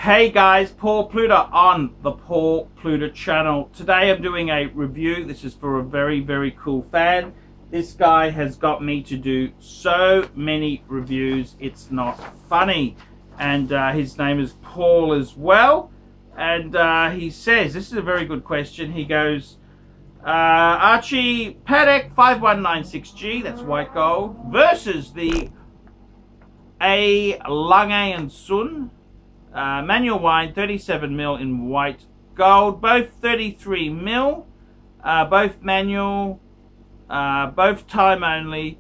Hey guys, Paul Pluta on the Paul Pluta channel. Today I'm doing a review. This is for a very, very cool fan. This guy has got me to do so many reviews, it's not funny. And his name is Paul as well. And he says, this is a very good question. He goes, Archie, Patek 5196G, that's white gold, versus the Lange and Son manual wine 37mm in white gold, both 33mm, both manual, both time only,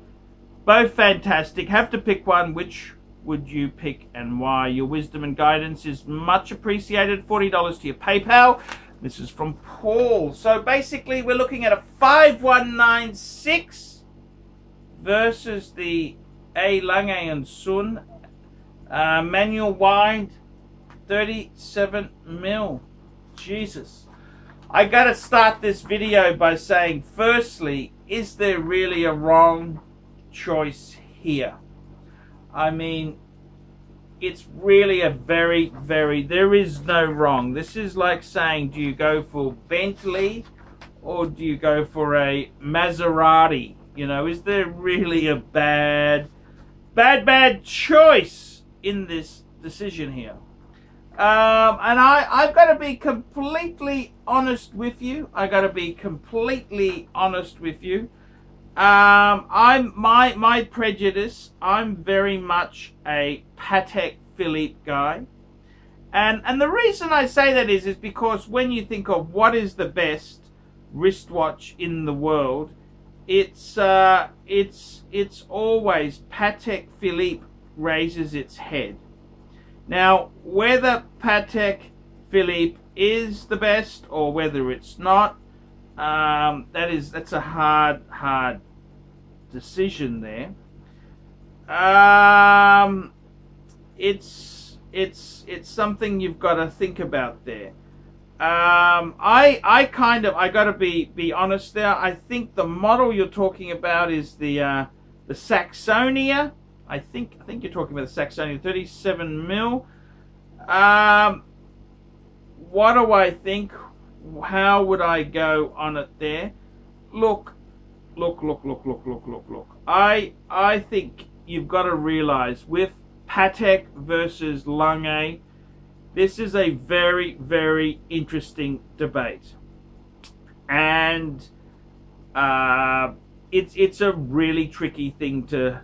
both fantastic. Have to pick one. Which would you pick and why? Your wisdom and guidance is much appreciated. $40 to your PayPal. This is from Paul. So basically we're looking at a 5196 versus the Lange and Son manual wine 37mm. Jesus. I gotta start this video by saying, firstly, is there really a wrong choice here? I mean, it's really a there is no wrong. This is like saying, do you go for Bentley or do you go for a Maserati? You know, is there really a bad choice in this decision here? And I've got to be completely honest with you. My prejudice, I'm very much a Patek Philippe guy. And the reason I say that is because when you think of what is the best wristwatch in the world, it's always Patek Philippe raises its head. Now, whether Patek Philippe is the best or whether it's not, that's a hard decision there. It's something you've got to think about there. I gotta be honest there. I think the model you're talking about is the Saxonia. I think you're talking about the Saxonia 37mm. What do I think? How would I go on it there? Look. I think you've got to realize with Patek versus Lange, this is a very interesting debate. And it's a really tricky thing to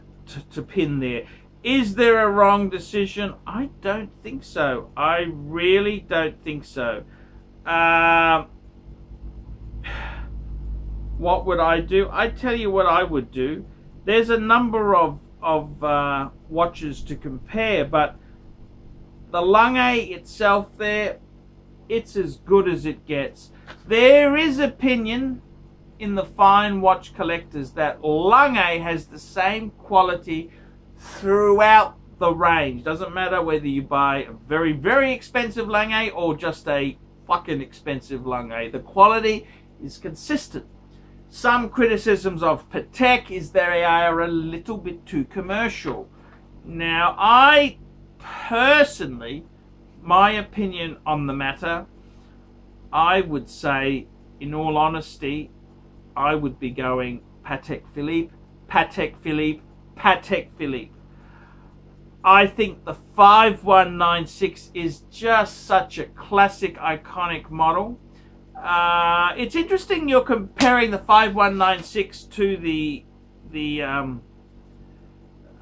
pin there. Is there a wrong decision? I don't think so. I really don't think so. What would I do? I tell you what I would do. There's a number of watches to compare, but the Lange itself there, it's as good as it gets. There is opinion in the fine watch collectors that Lange has the same quality throughout the range. Doesn't matter whether you buy a very expensive Lange or just a fucking expensive Lange. The quality is consistent. Some criticisms of Patek is they are a little bit too commercial. Now, I personally, my opinion on the matter, I would say, in all honesty, I would be going Patek Philippe, Patek Philippe, Patek Philippe. I think the 5196 is just such a classic, iconic model. It's interesting you're comparing the 5196 to the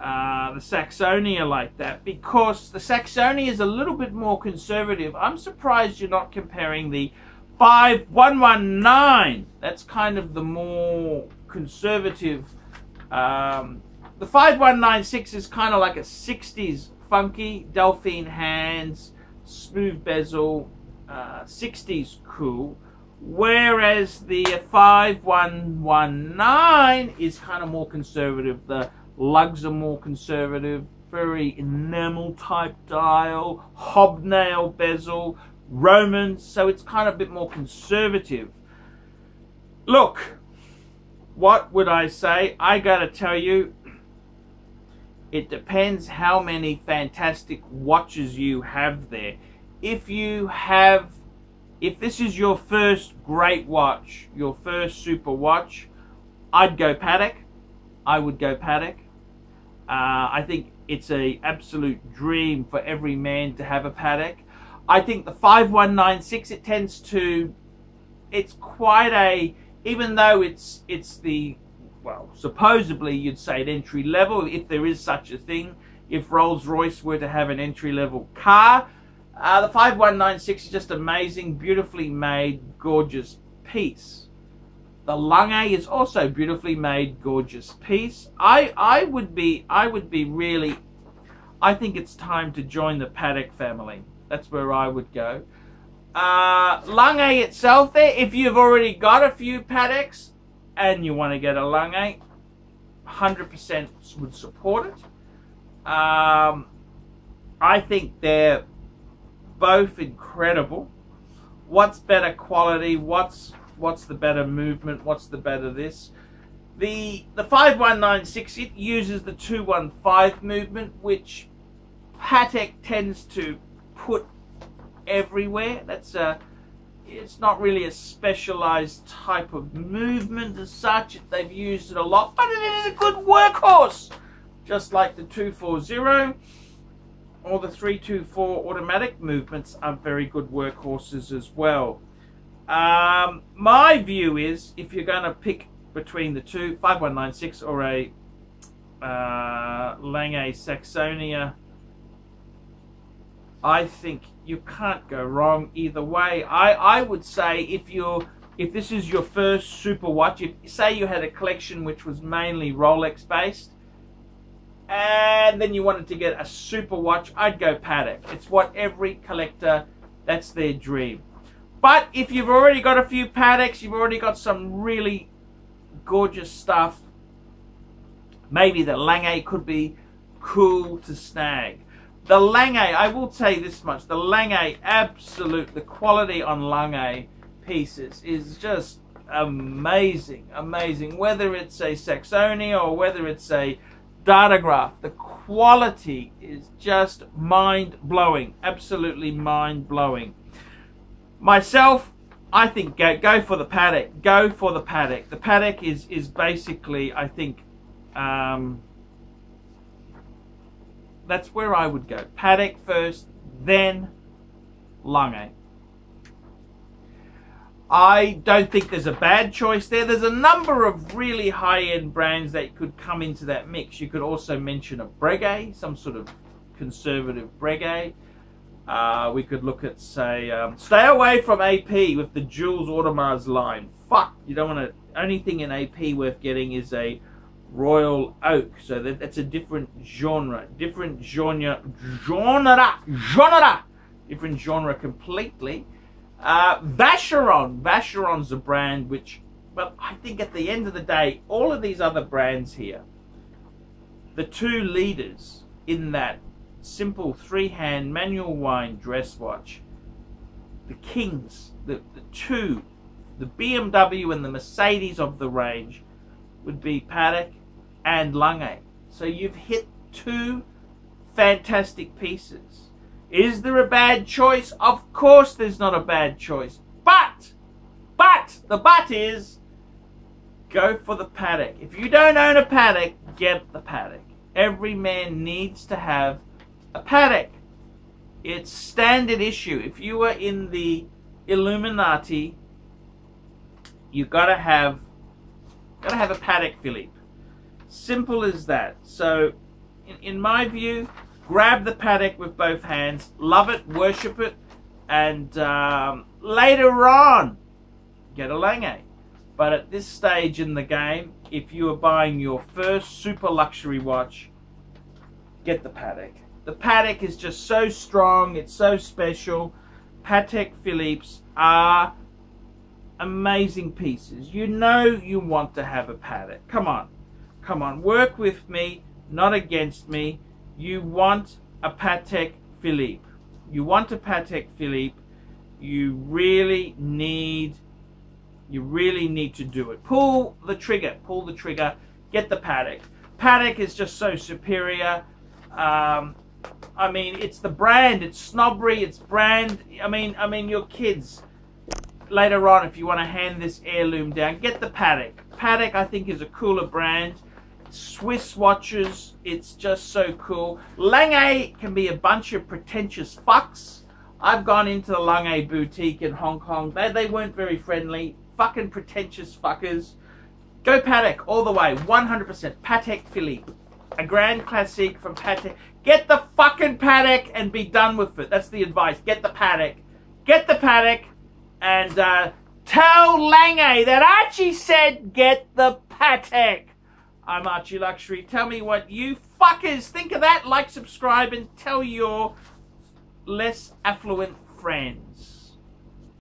Saxonia like that, because the Saxonia is a little bit more conservative. I'm surprised you're not comparing the 5119. That's kind of the more conservative. The 5196 is kind of like a 60s funky, Delphine hands, smooth bezel, 60s cool. Whereas the 5119 is kind of more conservative. The lugs are more conservative, very enamel type dial, hobnail bezel, Roman, so it's kind of a bit more conservative. Look, what would I say? I gotta tell you, it depends how many fantastic watches you have there. if this is your first great watch, your first super watch, I'd go Patek. I would go Patek. I think it's a absolute dream for every man to have a Patek. I think the 5196, it's quite a, even though it's the, well, supposedly you'd say an entry level, if there is such a thing, if Rolls-Royce were to have an entry level car. The 5196 is just amazing, beautifully made, gorgeous piece. The Lange is also beautifully made, gorgeous piece. I would be really, I think it's time to join the Patek family. That's where I would go. Lange itself there, if you've already got a few Pateks and you want to get a Lange, 100% would support it. I think they're both incredible. What's better quality? What's the better movement? What's the better this? The 5196, it uses the 215 movement, which Patek tends to put everywhere. It's not really a specialized type of movement as such. They've used it a lot, but it is a good workhorse, just like the 240 or the 324 automatic movements are very good workhorses as well. My view is, if you're going to pick between the two, 5196 or a Lange Saxonia, I think you can't go wrong either way. I would say if this is your first super watch, if say you had a collection which was mainly Rolex based, and then you wanted to get a super watch, I'd go Patek. It's what every collector, that's their dream. But if you've already got a few Pateks, you've already got some really gorgeous stuff, maybe the Lange could be cool to snag. The Lange, I will say this much, the Lange, the quality on Lange pieces is just amazing, amazing. Whether it's a Saxonia or whether it's a Datograph, the quality is just mind-blowing, absolutely mind-blowing. Myself, I think go for the Patek. Go for the Patek. The Patek is basically, I think, that's where I would go. Patek first, then Lange. I don't think there's a bad choice there. There's a number of really high-end brands that could come into that mix. You could also mention a Breguet, some sort of conservative Breguet. We could look at, say, stay away from AP with the Jules Audemars line. Fuck, you don't want to, only thing in AP worth getting is a Royal Oak. So that's a different genre completely. Vacheron's a brand which, well, I think at the end of the day, all of these other brands here, the two leaders in that simple three-hand manual wind dress watch, the kings, the BMW and the Mercedes of the range would be Patek and Lange. So you've hit two fantastic pieces. Is there a bad choice? Of course there's not a bad choice. But the but is, go for the Patek. If you don't own a Patek, get the Patek. Every man needs to have a Patek. It's standard issue. If you are in the Illuminati, you gotta have a Patek Philippe. Simple as that. So in my view, grab the Patek with both hands, love it, worship it, and later on, get a Lange. But at this stage in the game, if you are buying your first super luxury watch, get the Patek. The Patek is just so strong, it's so special. Patek Philippe's are amazing pieces. You know you want to have a Patek. Come on, work with me, not against me. You want a Patek Philippe. You want a Patek Philippe. You really need to do it. Pull the trigger. Get the Patek. Patek is just so superior. I mean, it's the brand, it's snobbery, it's brand. I mean, your kids, later on, if you want to hand this heirloom down, get the Patek. Patek, I think, is a cooler brand. Swiss watches, it's just so cool. Lange can be a bunch of pretentious fucks. I've gone into the Lange boutique in Hong Kong. They weren't very friendly. Fucking pretentious fuckers. Go Patek all the way, 100%. Patek Philippe, a grand classic from Patek. Get the fucking Patek and be done with it. That's the advice. Get the Patek. Get the Patek and tell Lange that Archie said get the Patek. I'm ArchieLuxury. Tell me what you fuckers think of that. Like, subscribe, and tell your less affluent friends.